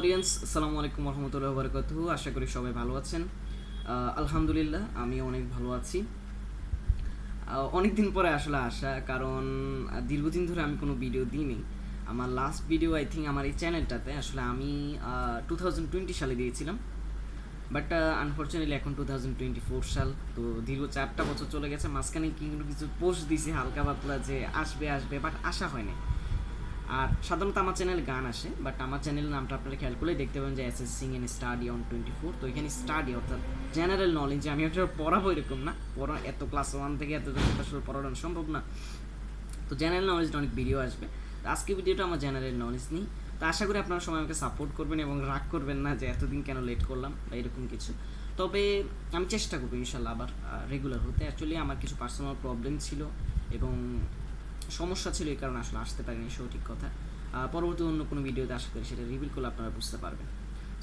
Audience, আসসালামু আলাইকুম রহমতুল্লাহ বারকাতুহু। আশা করি সবাই ভালো আছেন। আলহামদুলিল্লাহ আমি অনেক ভালো আছি। অনেক দিন পরে আসলে আসা, কারণ দীর্ঘদিন ধরে আমি কোনো ভিডিও দিইনি। আমার লাস্ট ভিডিও আই থিঙ্ক আমার এই চ্যানেলটাতে আসলে আমি 2020 সালে দিয়েছিলাম, বাট আনফর্চুনেটলি এখন 2024 সাল। তো দীর্ঘ 4টা বছর চলে গেছে। মাঝখানে কিছু পোস্ট দিছি হালকা পাতলা যে আসবে আসবে, বাট আসা হয়নি। আর সাধারণত আমার চ্যানেল গান আসে, বাট আমার চ্যানেল নামটা আপনারা খেয়াল করলে দেখতে পাবেন যে অ্যাসেসিং ইন স্টাডি অন 24। তো এখানে স্টাডি অর্থাৎ জেনারেল নলেজ, আমি একটা পড়াবো এরকম না, পড়া এত ক্লাস 1 থেকে এত আসলে পড়ানো সম্ভব না। তো জেনারেল নলেজটা অনেক ভিডিও আসবে। তো আজকে ভিডিওটা আমার জেনারেল নলেজ নিই। তো আশা করি আপনারা সবাই আমাকে সাপোর্ট করবেন এবং রাগ করবেন না যে এতদিন কেন লেট করলাম বা এরকম কিছু। তবে আমি চেষ্টা করবো ইনশাল্লাহ আবার রেগুলার হতে। অ্যাকচুয়ালি আমার কিছু পার্সোনাল প্রবলেম ছিল এবং সমস্যা ছিল, এই কারণে আসলে আসতে পারিনি, সঠিক কথা। পরবর্তী অন্য কোনো ভিডিওতে আশা করি সেটা রিভিল করলে আপনারা বুঝতে পারবেন।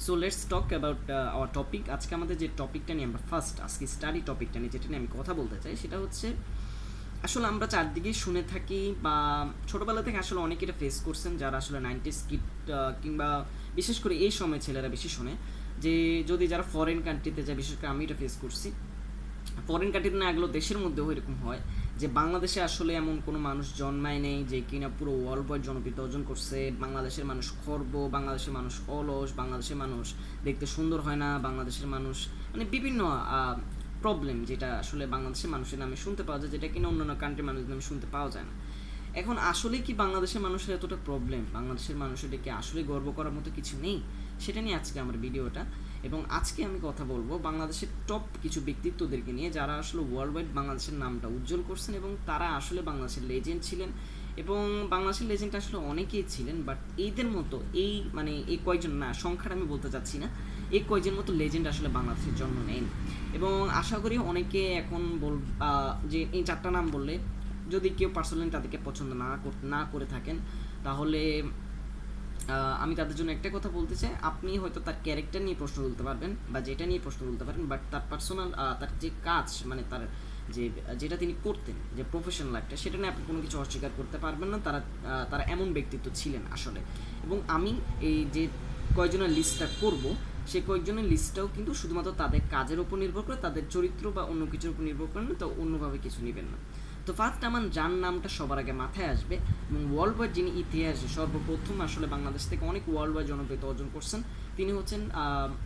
So let's talk about our topic. আজকে আমাদের যে টপিকটা নিয়ে আমরা আজকে স্টাডি টপিকটা নিয়ে যেটা নিয়ে আমি কথা বলতে চাই, সেটা হচ্ছে আসলে আমরা চারদিকে শুনে থাকি বা ছোটোবেলা থেকে আসলে অনেকে এটা ফেস করছেন, যারা আসলে 90s কিড কিংবা বিশেষ করে এই সময় ছেলেরা বেশি শোনে যে যদি যারা ফরেন কান্ট্রিতে যায়, বিশেষ করে আমি এটা ফেস করছি। ফরেন কান্ট্রিতে না, এগুলো দেশের মধ্যেও এরকম হয় যে বাংলাদেশে আসলে এমন কোনো মানুষ জন্মায় নেই যে কিনা পুরো ওয়ার্ল্ড ওয়াইড জনপ্রিয়তা অর্জন করছে। বাংলাদেশের মানুষ খর্ব, বাংলাদেশের মানুষ অলস, বাংলাদেশের মানুষ দেখতে সুন্দর হয় না, বাংলাদেশের মানুষ মানে বিভিন্ন প্রবলেম যেটা আসলে বাংলাদেশের মানুষের নামে শুনতে পাওয়া যায়, যেটা কিনা অন্যান্য কান্ট্রির মানুষের নামে শুনতে পাওয়া যায় না। এখন আসলে কি বাংলাদেশের মানুষের এতটা প্রবলেম, বাংলাদেশের মানুষের কি আসলে গর্ব করার মতো কিছু নেই, সেটা নিয়ে আজকে আমার ভিডিওটা। এবং আজকে আমি কথা বলবো বাংলাদেশের টপ কিছু ব্যক্তিত্বদেরকে নিয়ে, যারা আসলে ওয়ার্ল্ড ওয়াইড বাংলাদেশের নামটা উজ্জ্বল করছেন এবং তারা আসলে বাংলাদেশের লেজেন্ড ছিলেন। এবং বাংলাদেশের লেজেন্ড আসলে অনেকেই ছিলেন, বাট এইদের মতো এই কয়েকজন না, সংখ্যাটা আমি বলতে চাচ্ছি না, এই কয়েকজন মতো লেজেন্ড আসলে বাংলাদেশের জন্ম নেন। এবং আশা করি অনেকে এখন যে এই 4টা নাম বললে যদি কেউ পার্সোনালি তাদেরকে পছন্দ না করে থাকেন, তাহলে আমি তাদের জন্য একটা কথা বলতে চাই, আপনি হয়তো তার ক্যারেক্টার নিয়ে প্রশ্ন তুলতে পারবেন বা যেটা নিয়ে প্রশ্ন তুলতে পারেন, বাট তার পার্সোনাল তার যে কাজ মানে তার যেটা তিনি করতেন, যে প্রফেশনাল লাইফটা, সেটা নিয়ে আপনি কোনো কিছু অস্বীকার করতে পারবেন না। তারা এমন ব্যক্তিত্ব ছিলেন আসলে। এবং আমি এই যে কয়েকজনের লিস্টটা করব, সেই কয়েকজনের লিস্টটাও কিন্তু শুধুমাত্র তাদের কাজের উপর নির্ভর করে, তাদের চরিত্র বা অন্য কিছুর উপর নির্ভর করে না, তো অন্যভাবে কিছু নেবেন না। তো ফার্স্ট আমার যার নামটা সবার আগে মাথায় আসবে এবং ওয়ার্ল্ড ওয়াইড যিনি ইতিহাসে সর্বপ্রথম আসলে বাংলাদেশ থেকে অনেক ওয়ার্ল্ড ওয়াইড জনপ্রিয়তা অর্জন করছেন, তিনি হচ্ছেন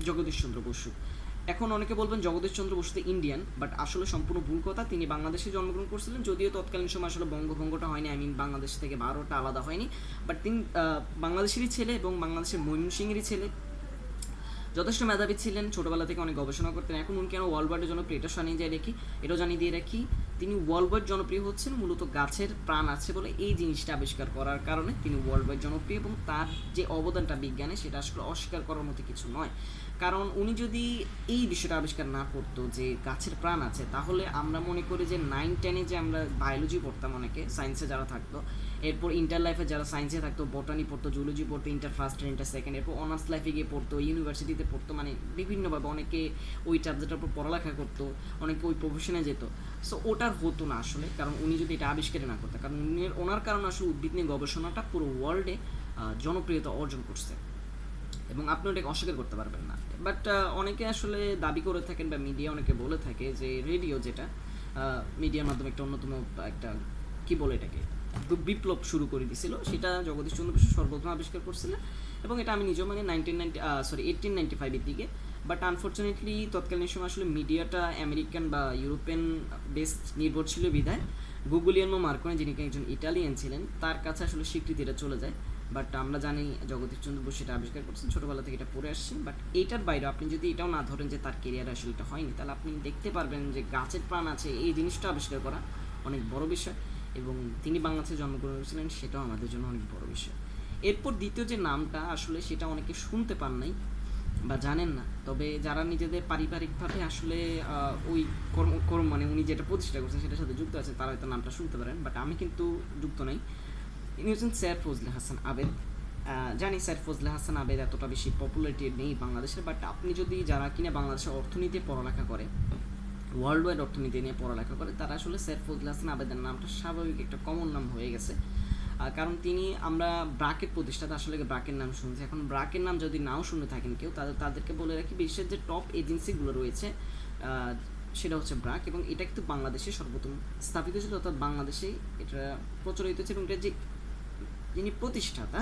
জগদীশ চন্দ্র বসু। এখন অনেকে বলবেন জগদীশ চন্দ্র বসু তো ইন্ডিয়ান, বাট আসলে সম্পূর্ণ ভুল কথা। তিনি বাংলাদেশে জন্মগ্রহণ করছিলেন, যদিও তৎকালীন সময় আসলে বঙ্গভঙ্গটা হয়নি, বাংলাদেশ থেকে ভারতটা আলাদা হয়নি, বাট তিনি বাংলাদেশেরই ছেলে এবং বাংলাদেশের ময়মনসিংহেরই ছেলে। যথেষ্ট মেধাবী ছিলেন, ছোটোবেলা থেকে অনেক গবেষণা করতেন। এখন উনি কেন ওয়ার্ল্ড ওয়াইডের জনপ্রিয় এটা জানিয়ে দিয়ে রাখি, তিনি ওয়ার্ল্ড ওয়াইড জনপ্রিয় হচ্ছেন মূলত গাছের প্রাণ আছে বলে এই জিনিসটা আবিষ্কার করার কারণে তিনি ওয়ার্ল্ড ওয়াইড জনপ্রিয়। এবং তার যে অবদানটা বিজ্ঞানে, সেটা আসলে অস্বীকার করার মতো কিছু নয়। কারণ উনি যদি এই বিষয়টা আবিষ্কার না করতো যে গাছের প্রাণ আছে, তাহলে আমরা মনে করি যে 9-10-এ যে আমরা বায়োলজি পড়তাম, অনেকে সায়েন্সে যারা থাকতো, এরপর ইন্টার লাইফে যারা সায়েন্সে থাকতো, বটানি পড়তো, জুলজি পড়তো, ইন্টার ফার্স্ট আর ইন্টার সেকেন্ড, এরপর অনার্স লাইফে গিয়ে পড়তো, ইউনিভার্সিটিতে পড়তো, মানে বিভিন্নভাবে অনেকে ওই সাবজেক্টের উপর পড়ালেখা করতো, অনেকে ওই প্রফেশনে যেত। সো ওটার হতো না আসলে, কারণ উনি যদি এটা আবিষ্কার না করতেন, কারণ ওনার কারণে আসলে উদ্ভিদ নিয়ে গবেষণাটা পুরো ওয়ার্ল্ডে জনপ্রিয়তা অর্জন করছে এবং আপনি ওটাকে অস্বীকার করতে পারবেন না। বাট অনেকে আসলে দাবি করে থাকেন বা মিডিয়া অনেকে বলে থাকে যে রেডিও, যেটা মিডিয়ার মাধ্যমে একটা অন্যতম একটা কী বলে এটাকে বিপ্লব শুরু করে দিয়েছিল, সেটা জগদীশ চন্দ্র বসু সর্বপ্রথম আবিষ্কার করছিলেন। এবং এটা আমি নিজেও মানে 1895-এর দিকে। বাট আনফর্চুনেটলি তৎকালীন সময় আসলে মিডিয়াটা আমেরিকান বা ইউরোপিয়ান বেস নির্ভর ছিল বিধায় গুগুলিয়ানো মার্কনি, যিনি একজন ইটালিয়ান ছিলেন, তার কাছে আসলে স্বীকৃতিটা চলে যায়। বাট আমরা জানি জগদীশ চন্দ্র বসু এটা আবিষ্কার করছেন, ছোটোবেলা থেকে এটা পড়ে আসছে। বাট এইটার বাইরে আপনি যদি এটাও না ধরেন যে তার কেরিয়ার আসলে এটা হয়নি, তাহলে আপনি দেখতে পারবেন যে গাছের প্রাণ আছে এই জিনিসটা আবিষ্কার করা অনেক বড় বিষয়, এবং তিনি বাংলাদেশে জন্মগ্রহণ করেছিলেন, সেটাও আমাদের জন্য অনেক বড় বিষয়। এরপর দ্বিতীয় যে নামটা আসলে সেটা অনেকে শুনতে পান নাই বা জানেন না, তবে যারা নিজেদের পারিবারিকভাবে আসলে ওই কর্ম মানে উনি যেটা প্রতিষ্ঠা করছেন সেটার সাথে যুক্ত আছেন, তারা হয়তো নামটা শুনতে পারেন, বাট আমি কিন্তু যুক্ত নাই। ইনি হচ্ছেন স্যার ফজলে হাসান আবেদ। জানি স্যার ফজলে হাসান আবেদ এতটা বেশি পপুলারিটি নেই বাংলাদেশে, বাট আপনি যদি যারা কিনা বাংলাদেশের অর্থনীতি পড়ালেখা করে, ওয়ার্ল্ড ওয়াইড অর্থনীতি নিয়ে পড়ালেখা করে, তারা আসলে স্যার ফজলে হাসান আবেদের নামটা স্বাভাবিক একটা কমন নাম হয়ে গেছে। কারণ তিনি আমরা ব্রাকের প্রতিষ্ঠাতা, আসলে ব্রাকের নাম শুনছি। এখন ব্রাকের নাম যদি নাও শুনে থাকেন কেউ, তাদেরকে বলে রাখি বিশ্বের যে টপ এজেন্সিগুলো রয়েছে সেটা হচ্ছে ব্রাক, এবং এটা কিন্তু বাংলাদেশে সর্বপ্রথম স্থাপিত ছিল, অর্থাৎ বাংলাদেশেই এটা প্রচলিত হয়েছে। এবং এটা যে যিনি প্রতিষ্ঠাতা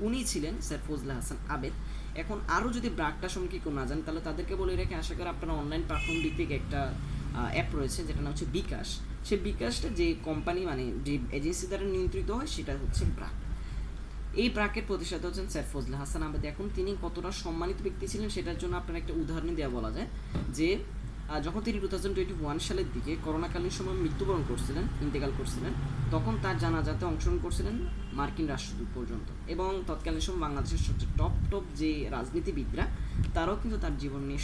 উনি ছিলেন স্যার ফজলে হাসান আবেদ। এখন আরও যদি ব্রাকটা সম্পর্কে কেউ না জানেন তাহলে তাদেরকে বলে রেখে আশা করি আপনারা অনলাইন প্ল্যাটফর্ম ভিত্তিক একটা অ্যাপ রয়েছে যেটা নাম হচ্ছে বিকাশ। সেই বিকাশটা যে কোম্পানি মানে যে এজেন্সি দ্বারা নিয়ন্ত্রিত হয় সেটা হচ্ছে ব্রাক। এই ব্রাকের প্রতিষ্ঠাতা হচ্ছেন স্যার ফজলে হাসান আবেদ। এখন তিনি কতটা সম্মানিত ব্যক্তি ছিলেন সেটার জন্য আপনার একটা উদাহরণ দেওয়া বলা যায় যে যখন তিনি 2021 সালের দিকে করোনাকালীন সময় মৃত্যুবরণ করছিলেন, ইন্তেকাল করছিলেন, তখন তার জানাজাতে অংশগ্রহণ করছিলেন মার্কিন রাষ্ট্রদূত পর্যন্ত। এবং তৎকালীন সময় বাংলাদেশের সবচেয়ে টপ যে রাজনীতিবিদরা তারাও কিন্তু তার জীবন নিয়ে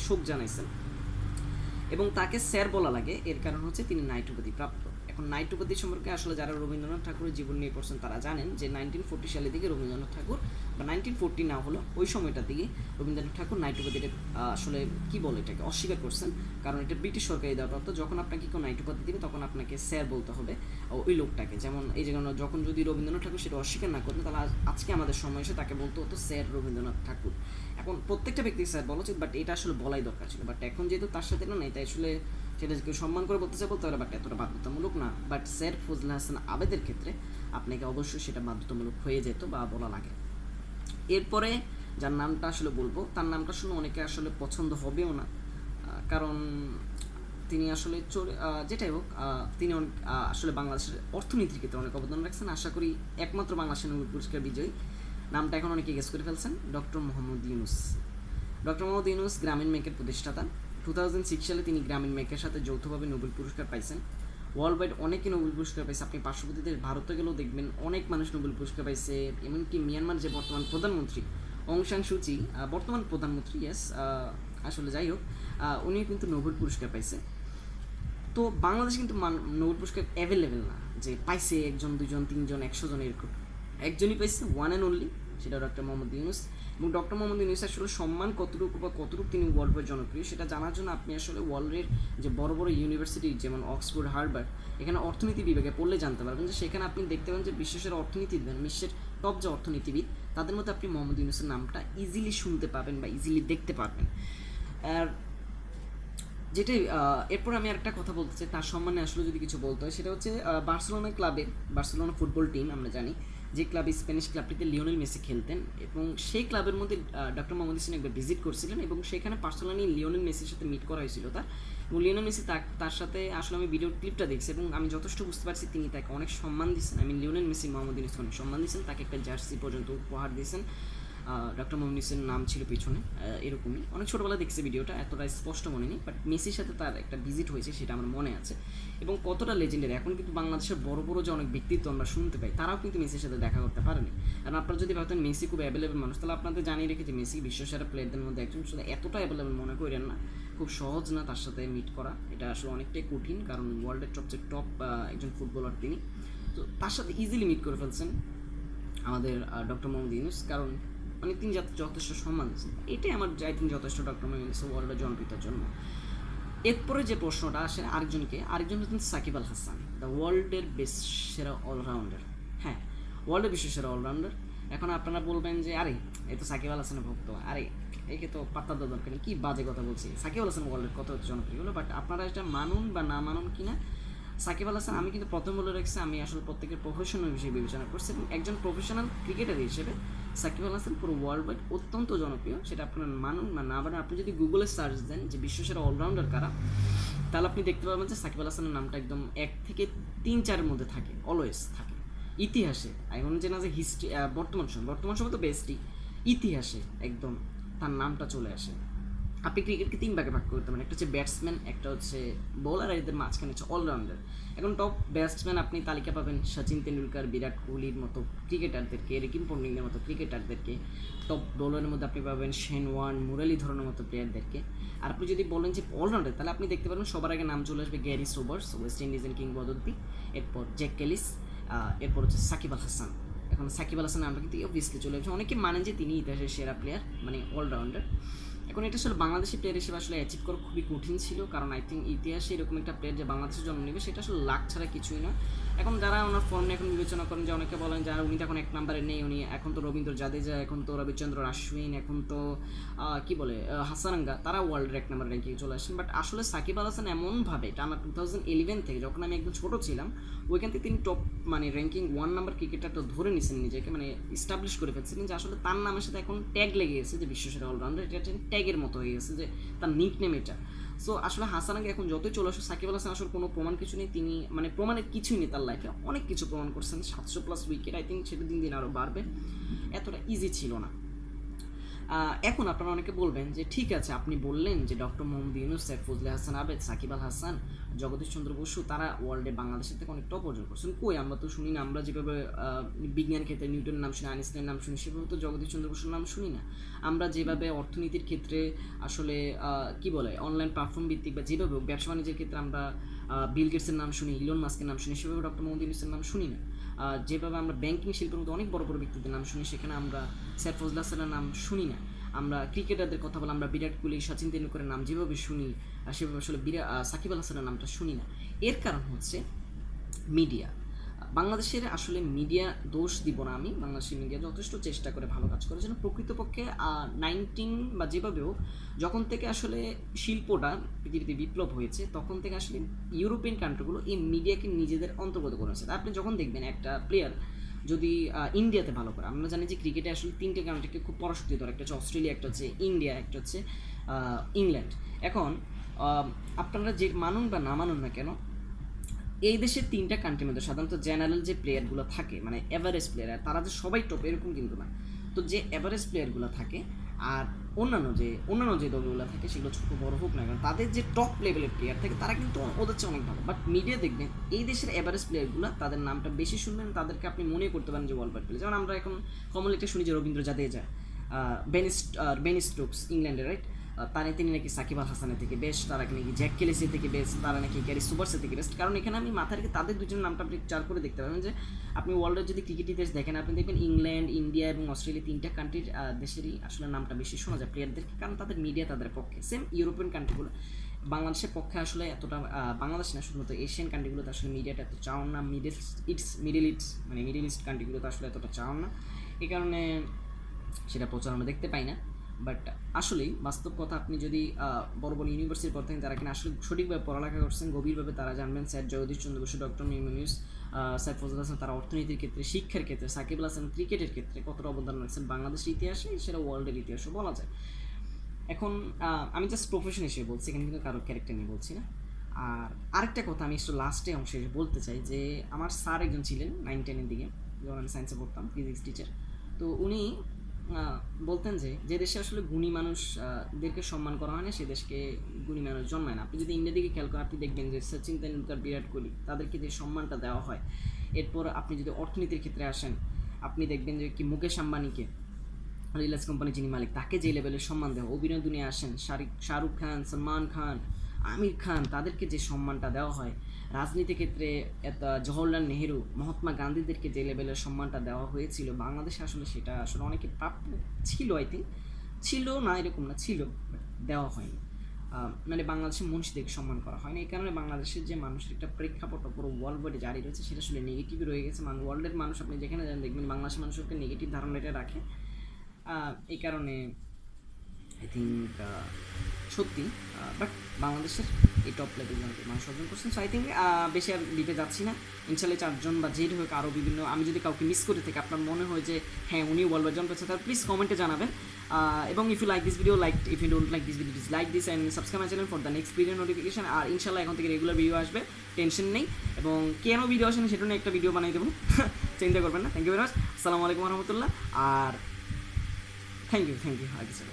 শোক জানাইছেন। এবং তাকে স্যার বলা লাগে, এর কারণ হচ্ছে তিনি নাইট উপাধি প্রাপ্ত। এখন নাইট উপাধি সম্পর্কে আসলে যারা রবীন্দ্রনাথ ঠাকুরের জীবন নিয়ে পড়ছেন তারা জানেন যে 1940 সালের দিকে রবীন্দ্রনাথ ঠাকুর, বা 1940 না হলো ওই সময়টার দিকে রবীন্দ্রনাথ ঠাকুর নাইট উপাধিটা আসলে কী বলে এটাকে অস্বীকার করছেন, কারণ এটা ব্রিটিশ সরকারি দেওয়া প্রাপ্ত। যখন আপনাকে কেউ নাইট উপাধি দিবে তখন আপনাকে স্যার বলতে হবে ওই লোকটাকে। যেমন এই যে যখন যদি রবীন্দ্রনাথ ঠাকুর সেটা অস্বীকার না করতেন তাহলে আজকে আমাদের সময় এসে তাকে বলতে হতো স্যার রবীন্দ্রনাথ ঠাকুর। এখন প্রত্যেকটা ব্যক্তি স্যার বলা উচিত, বাট এটা আসলে বলাই দরকার ছিল। বাট এখন যেহেতু তার সাথে না নেই, তাই আসলে সেটা কেউ সম্মান করে বলতে চাই বলতে পারে, বাট এতটা বাধ্যতামূলক না। বাট স্যার ফজলে হাসান আবেদের ক্ষেত্রে আপনাকে অবশ্যই সেটা বাধ্যতামূলক হয়ে যেত বা বলা লাগে। এরপরে যার নামটা আসলে বলবো তার নামটা শুনে অনেকে আসলে পছন্দ হবেও না, কারণ তিনি আসলে যেটাই হোক তিনি অনেক আসলে বাংলাদেশের অর্থনীতির ক্ষেত্রে অনেক অবদান রাখছেন। আশা করি একমাত্র বাংলাদেশের নোবেল পুরস্কার বিজয়ী, নামটা এখন অনেকে গেস করে ফেলছেন, ডক্টর মোহাম্মদ ইউনুস। ডক্টর মোহাম্মদ ইউনুস গ্রামীণ ব্যাংকের প্রতিষ্ঠাতা। 2006 সালে তিনি গ্রামীণ ব্যাংকের সাথে যৌথভাবে নোবেল পুরস্কার পাইছেন। ওয়ার্ল্ড ওয়াইড অনেকে নোবেল পুরস্কার পাইছে। আপনি পার্শ্ববর্তী দেশ ভারতে গেলেও দেখবেন অনেক মানুষ নোবেল পুরস্কার পাইছে। এমনকি মিয়ানমার যে বর্তমান প্রধানমন্ত্রী অং সান সুচি, বর্তমান প্রধানমন্ত্রী, আসলে যাই হোক, উনি কিন্তু নোবেল পুরস্কার পাইছে। তো বাংলাদেশে কিন্তু নোবেল পুরস্কার অ্যাভেলেবেল না যে পাইছে একজন, দুজন, তিনজন, 100 জন এরকম। একজনই পাইছে, ওয়ান অ্যান্ড অনলি, সেটা ডক্টর মোহাম্মদ ইউনুস। এবং ডক্টর মোহাম্মদ ইউনুস আসলে সম্মান কতটুকু বা কতটুকু তিনি ওয়ার্ল্ড ওয়াইড জনপ্রিয় সেটা জানার জন্য আপনি আসলে ওয়ার্ল্ডের যে বড় বড় ইউনিভার্সিটি যেমন অক্সফোর্ড, হার্ভার্ড, এখানে অর্থনীতি বিভাগে পড়লে জানতে পারবেন যে সেখানে আপনি দেখতে পাবেন যে বিশ্বের অর্থনীতিবিদ, বিশ্বের টপ যে অর্থনীতিবিদ তাদের মধ্যে আপনি মোহাম্মদ ইউনুসের নামটা ইজিলি শুনতে পাবেন বা ইজিলি দেখতে পারবেন। আর যেটাই এরপর আমি আরেকটা কথা বলতে চাই তার সম্মানে আসলে যদি কিছু বলতে হয় সেটা হচ্ছে বার্সেলোনা ফুটবল টিম, আমরা জানি যে ক্লাবে স্প্যানিশ ক্লাবটিতে লিওনেল মেসি খেলতেন, এবং সেই ক্লাবের মধ্যে ডক্টর মোহাম্মদ ইউনুস একবার ভিজিট করছিলেন এবং সেখানে পার্সোনালি লিওনেল মেসির সাথে মিট করা হয়েছিল তার। এবং লিওনেল মেসি তার সাথে আসলে আমি ভিডিও ক্লিপটা দেখছি এবং আমি যথেষ্ট বুঝতে পারছি তিনি তাকে অনেক সম্মান দিয়েছেন। লিওনেল মেসি মোহাম্মদ ইউনুসকে অনেক সম্মান দিয়েছেন, তাকে একটা জার্সি পর্যন্ত উপহার দিয়েছেন। ডক্টর মোহাম্মদ ইউনুসের নাম ছিল পেছনে, এরকমই। অনেক ছোটোবেলা দেখছি ভিডিওটা, এতটা স্পষ্ট মনে নেই, বাট মেসির সাথে তার একটা ভিজিট হয়েছে সেটা আমার মনে আছে। এবং কতটা লেজেন্ডারি, এখন কিন্তু বাংলাদেশের বড় বড় যে অনেক ব্যক্তিত্ব আমরা শুনতে পাই তারাও কিন্তু মেসির সাথে দেখা করতে পারেনি। কারণ আপনারা যদি ভাবতেন মেসি খুব অ্যাভেলেবল মানুষ, তাহলে আপনাদের জানিয়ে রেখে যে মেসি বিশ্বসেরা প্লেয়ারদের মধ্যে একজন, শুধু এতটা অ্যাভেলেবল মনে করেন না, খুব সহজ না তার সাথে মিট করা, এটা আসলে অনেকটাই কঠিন, কারণ ওয়ার্ল্ডের সবচেয়ে টপ একজন ফুটবলার তিনি। তো তার সাথে ইজিলি মিট করে ফেলছেন আমাদের ডক্টর মোহাম্মদ ইউনুস, কারণ তিনি যথেষ্ট সম্মান দিচ্ছেন। এটাই আমার তিনি যথেষ্ট ডক্টর মোহাম্মদ ইউনুস ওয়ার্ল্ডের জনপ্রিয়তার জন্য। এরপরে যে প্রশ্নটা আসে আরেকজন হচ্ছেন সাকিব আল হাসান, দ্য ওয়ার্ল্ডের বেস্ট সেরা অলরাউন্ডার। হ্যাঁ, ওয়ার্ল্ডের বিশ্ব সেরা অলরাউন্ডার। এখন আপনারা বলবেন যে আরে এ তো সাকিব আল হাসানের ভক্ত, আরে একে তো পাত্তা দেওয়া দরকার নেই, কী বাজে কথা বলছি, সাকিব আল হাসান ওয়ার্ল্ডের কত জনপ্রিয় হলো। বাট আপনারা এটা মানুন বা না মানুন কিনা, সাকিব আল হাসান আমি কিন্তু প্রথম বলে রেখেছি আমি আসলে প্রত্যেকের প্রফেশনাল হিসেবে বিবেচনা করছি, এবং একজন প্রফেশনাল ক্রিকেটার হিসেবে সাকিব আল হাসান পুরো ওয়ার্ল্ড ওয়াইড অত্যন্ত জনপ্রিয়। সেটা আপনার মানুন বা না মানুন, আপনি যদি গুগলে সার্চ দেন যে বিশ্বসেরা অলরাউন্ডার কারা, তাহলে আপনি দেখতে পাবেন যে সাকিব আল হাসানের নামটা একদম 1 থেকে 3-4-এর মধ্যে থাকে, অলওয়েজ থাকে। ইতিহাসে এখন যে না যে হিস্ট্রি, বর্তমান সময় তো বেস্টই, ইতিহাসে একদম তার নামটা চলে আসে। আপনি ক্রিকেটকে 3 ভাগে ভাগ করতে পারেন, একটা হচ্ছে ব্যাটসম্যান, একটা হচ্ছে বোলার, আর এদের মাঝখানে হচ্ছে অলরাউন্ডার। এখন টপ ব্যাটসম্যান আপনি তালিকা পাবেন সচিন তেন্ডুলকার, বিরাট কোহলির মতো ক্রিকেটারদেরকে, রিকি পন্টিংয়ের মতো ক্রিকেটারদেরকে। টপ বোলারের মধ্যে আপনি পাবেন শেন ওয়ার্ন, মুরালিধরনের মতো প্লেয়ারদেরকে। আর আপনি যদি বলেন যে অলরাউন্ডার, তাহলে আপনি দেখতে পারবেন সবার আগে নাম চলে আসবে গ্যারি সোবার্স, ওয়েস্ট ইন্ডিজের কিংবদন্তি, এরপর জ্যাক ক্যালিস, এরপর হচ্ছে সাকিব আল হাসান। এখন সাকিব আল হাসান নামটা কিন্তু অবভিয়াসলি চলে আসবে, অনেকে মানেন যে তিনি ইতিহাসের সেরা প্লেয়ার, অলরাউন্ডার। এখন এটা আসলে বাংলাদেশি প্লেয়ার হিসেবে আসলে অ্যাচিভ করা খুবই কঠিন ছিল, কারণ আই থিঙ্ক ইতিহাসে এরকম একটা প্লেয়ার যে বাংলাদেশে জন্ম নেবে সেটা আসলে লাক ছাড়া কিছুই না। এখন যারা ওনার ফর্ম নিয়ে এখন বিবেচনা করেন, যে অনেকে বলেন যে উনি তো এখন 1 নম্বরে নেই, উনি এখন তো রবীন্দ্র জাদেজা, এখন তো রবিচন্দ্র আশ্বিন, এখন তো কি বলে হাসানাঙ্গা, তারা ওয়ার্ল্ডের 1 নম্বর র্যাঙ্কিং চলে আসেন। বাট আসলে সাকিব আল হাসান এমনভাবে টানা 2011 থেকে, যখন আমি একদম ছোটো ছিলাম, ওইখান থেকে তিনি টপ মানে র্যাঙ্কিং 1 নাম্বার ক্রিকেটারটা ধরে নিয়েছেন নিজেকে, মানে ইস্টাবলিশ করে ফেলছিলেন, যে আসলে তার নামের সাথে এখন ট্যাগ লেগে গেছে যে বিশ্বসেরা অলরাউন্ডার, এটা একটা ট্যাগের মতো হয়ে গেছে, যে তার নিক নেম এটা। সো আসলে হাসানাকে এখন যতই চলে আসে, সাকিব আল হাসান আসলে কোনো প্রমাণ কিছু নেই, তিনি মানে প্রমাণের কিছুই নেই তার লাইফে, অনেক কিছু প্রমাণ করছেন, 700+ উইকেট, আই থিঙ্ক সেটা দিন দিন আরও বাড়বে, এতটা ইজি ছিল না। এখন আপনারা অনেকে বলবেন যে ঠিক আছে, আপনি বললেন যে ডক্টর মোহাম্মদ ইউনূস, ফজলে হাসান আবেদ, সাকিব আল হাসান, জগদীশ চন্দ্র বসু, তারা ওয়ার্ল্ডে বাংলাদেশের থেকে অনেক টপ অর্জন করছেন। কই, আমরা তো শুনি না। আমরা যেভাবে বিজ্ঞান ক্ষেত্রে নিউটনের নাম শুনি, আইনস্টাইনের নাম শুনি, সেভাবে তো জগদীশ চন্দ্র বসুর নাম শুনি না। আমরা যেভাবে অর্থনীতির ক্ষেত্রে আসলে কি বলে অনলাইন প্ল্যাটফর্ম ভিত্তিক বা যেভাবে ব্যবসা বাণিজ্যের ক্ষেত্রে আমরা বিল গেটসের নাম শুনি, ইলন মাস্কের নাম শুনি, সেভাবে ডক্টর মোহাম্মদ ইউনূসের নাম শুনি না। যেভাবে আমরা ব্যাংকিং শিল্পের মধ্যে অনেক বড় বড় ব্যক্তিদের নাম শুনি, সেখানে আমরা স্যার ফজলে হাসানের নাম শুনি না। আমরা ক্রিকেটারদের কথা বলে আমরা বিরাট কোহলি, সচিন তেন্ডুলকরের নাম যেভাবে শুনি, সেভাবে আসলে সাকিব আল হাসানের নামটা শুনি না। এর কারণ হচ্ছে মিডিয়া। বাংলাদেশের আসলে মিডিয়া দোষ দিব না আমি, বাংলাদেশের মিডিয়া যথেষ্ট চেষ্টা করে ভালো কাজ করে, যেন প্রকৃতপক্ষে 19 বা যেভাবেও যখন থেকে আসলে শিল্পটা পৃথিবীতে বিপ্লব হয়েছে, তখন থেকে আসলে ইউরোপিয়ান কান্ট্রিগুলো এই মিডিয়াকে নিজেদের অন্তর্গত করেছে। আপনি যখন দেখবেন একটা প্লেয়ার যদি ইন্ডিয়াতে ভালো করে, আমরা জানি যে ক্রিকেটে আসলে 3টে কান্ট্রিকে খুব পরাশক্তি ধরে, একটা হচ্ছে অস্ট্রেলিয়া, একটা হচ্ছে ইন্ডিয়া, একটা হচ্ছে ইংল্যান্ড। এখন আপনারা যে মানুন বা না মানুন না কেন, এই দেশের 3টা কান্ট্রির মধ্যে সাধারণত জেনারেল যে প্লেয়ারগুলো থাকে, মানে এভারেজ প্লেয়ার, তারা যে সবাই টপ এরকম কিন্তু না। তো যে এভারেজ প্লেয়ারগুলো থাকে আর অন্যান্য যে দলগুলো থাকে, সেগুলো ছোটো বড় হোক না কেন, তাদের যে টপ লেভেলের প্লেয়ার থাকে তারা কিন্তু ওদের চেয়ে অনেক ভালো। বাট মিডিয়া দেখবেন এই দেশের এভারেজ প্লেয়ারগুলো, তাদের নামটা বেশি শুনবেন, তাদেরকে আপনি মনে করতে পারেন যে ওয়ার্ল্ড ওয়াইড প্লেয়ার। যেমন আমরা এখন কমন একটা শুনি যে রবীন্দ্র জাদেজা, বেন স্টোকস ইংল্যান্ডের, রাইট, তিনি নাকি সাকিব আল হাসানের থেকে বেস্ট, তারা নাকি জ্যাক কেলিসি থেকে বেস্ট, তারা নাকি গ্যারি সোবার্সের থেকে বেস্ট। কারণ এখানে আমি মাথায় রেখে তাদের দুজনের নামটা আপনি চার করে দেখতে পাবেন, যে আপনি ওয়ার্ল্ডের যদি ক্রিকেট ইতিহাস দেখেন, আপনি দেখবেন ইংল্যান্ড, ইন্ডিয়া এবং অস্ট্রেলিয়া 3টা কান্ট্রির দেশেরই আসলে নামটা বেশি শোনা যায় প্লেয়ারদেরকে, কারণ তাদের মিডিয়া তাদের পক্ষে। সেম ইউরোপিয়ান কান্ট্রিগুলো বাংলাদেশের পক্ষে আসলে এতটা, বাংলাদেশ না শুধুমাত্র এশিয়ান কান্ট্রিগুলোতে আসলে মিডিয়াটা এত চাওন না, মিডিল ইস্ট কান্ট্রিগুলোতে আসলে এতটা চাওন না, এই কারণে সেটা প্রচার আমরা দেখতে পাই না। বাট আসলেই বাস্তব কথা, আপনি যদি বড় বড় ইউনিভার্সিটির পর থেকে যারা কিনা আসলে সঠিকভাবে পড়ালেখা করছেন, গভীরভাবে তারা জানবেন sir Jagadish Chandra Basu, doctor Mohammad Yunus, sir Fazle Hasan, তারা অর্থনীতির ক্ষেত্রে, শিক্ষার ক্ষেত্রে, সাকিব আল হাসান ক্রিকেটের ক্ষেত্রে কতটা অবদান রাখছেন বাংলাদেশের ইতিহাসে, সেটা ওয়ার্ল্ডের ইতিহাসও বলা যায়। এখন আমি জাস্ট প্রফেশন হিসেবে বলছি, এখানে কিন্তু কারোর ক্যারেক্টার নিয়ে বলছি না। আর আরেকটা কথা আমি একটু লাস্টে অংশে বলতে চাই, যে আমার স্যার একজন ছিলেন 9-10-এর দিকে, যখন আমি সায়েন্সে পড়তাম, ফিজিক্স টিচার। তো উনি বলতেন যে দেশে আসলে গুণী মানুষদেরকে সম্মান করা হয় না, সে দেশকে গুণী মানুষ জন্মায় না। আপনি যদি ইন্ডিয়ার দিকে খেয়াল করেন, আপনি দেখবেন যে সচিন তেন্ডুলকর, বিরাট কোহলি, তাদেরকে যে সম্মানটা দেওয়া হয়। এরপর আপনি যদি অর্থনীতির ক্ষেত্রে আসেন, আপনি দেখবেন যে কি মুকেশ আম্বানিকে, রিলায়েন্স কোম্পানি যিনি মালিক, তাকে যে লেভেলের সম্মান দেওয়া। অভিনয় দুনিয়া আসেন, শাহরুখ খান, সলমান খান, আমির খান, তাদেরকে যে সম্মানটা দেওয়া হয়। রাজনীতি ক্ষেত্রে জওহরলাল নেহেরু, মহাত্মা গান্ধীদেরকে যে লেভেলের সম্মানটা দেওয়া হয়েছিল, বাংলাদেশে আসলে সেটা আসলে অনেকে প্রাপ্য ছিল, আই থিঙ্ক ছিল না, এরকম না, ছিল, দেওয়া হয়নি। মানে বাংলাদেশের মনীষীদেরকে সম্মান করা হয় না। এই কারণে বাংলাদেশের যে মানুষের একটা প্রেক্ষাপট পুরো ওয়ার্ল্ড ওয়াইডে জারি রয়েছে, সেটা আসলে নেগেটিভই রয়ে গেছে। ওয়ার্ল্ডের মানুষ আপনি যেখানে যান দেখবেন বাংলাদেশের মানুষকে নেগেটিভ ধারণাটা রাখে। এই কারণে আই থিঙ্ক সত্যি, বাট বাংলাদেশের এই টপ লেভেল মানুষ অর্জন করছেন। সো আই থিঙ্ক বেশি আর লিপে যাচ্ছি না। ইনশাল্লাহ 4জন বা যেটা হোক আরও বিভিন্ন, আমি যদি কাউকে মিস করে থাকি, আপনার মনে হয় যে হ্যাঁ উনি ওয়ার্ল্ড ওয়াইড জন্ম পেয়েছে, তাহলে প্লিজ কমেন্টে জানাবেন। এবং if you like this video, if you don't like this video, like this and subscribe my channel for the next video notification. আর ইনশাল্লাহ এখন থেকে রেগুলার ভিডিও আসবে, টেনশন নেই। এবং কেন ভিডিও আসেন সেটা নিয়ে একটা ভিডিও বানিয়ে দেবো, চিন্তা করবেন না। Thank you very much. আসসালামু আলাইকুম রহমতুল্লাহ। আর থ্যাংক ইউ আর কিছু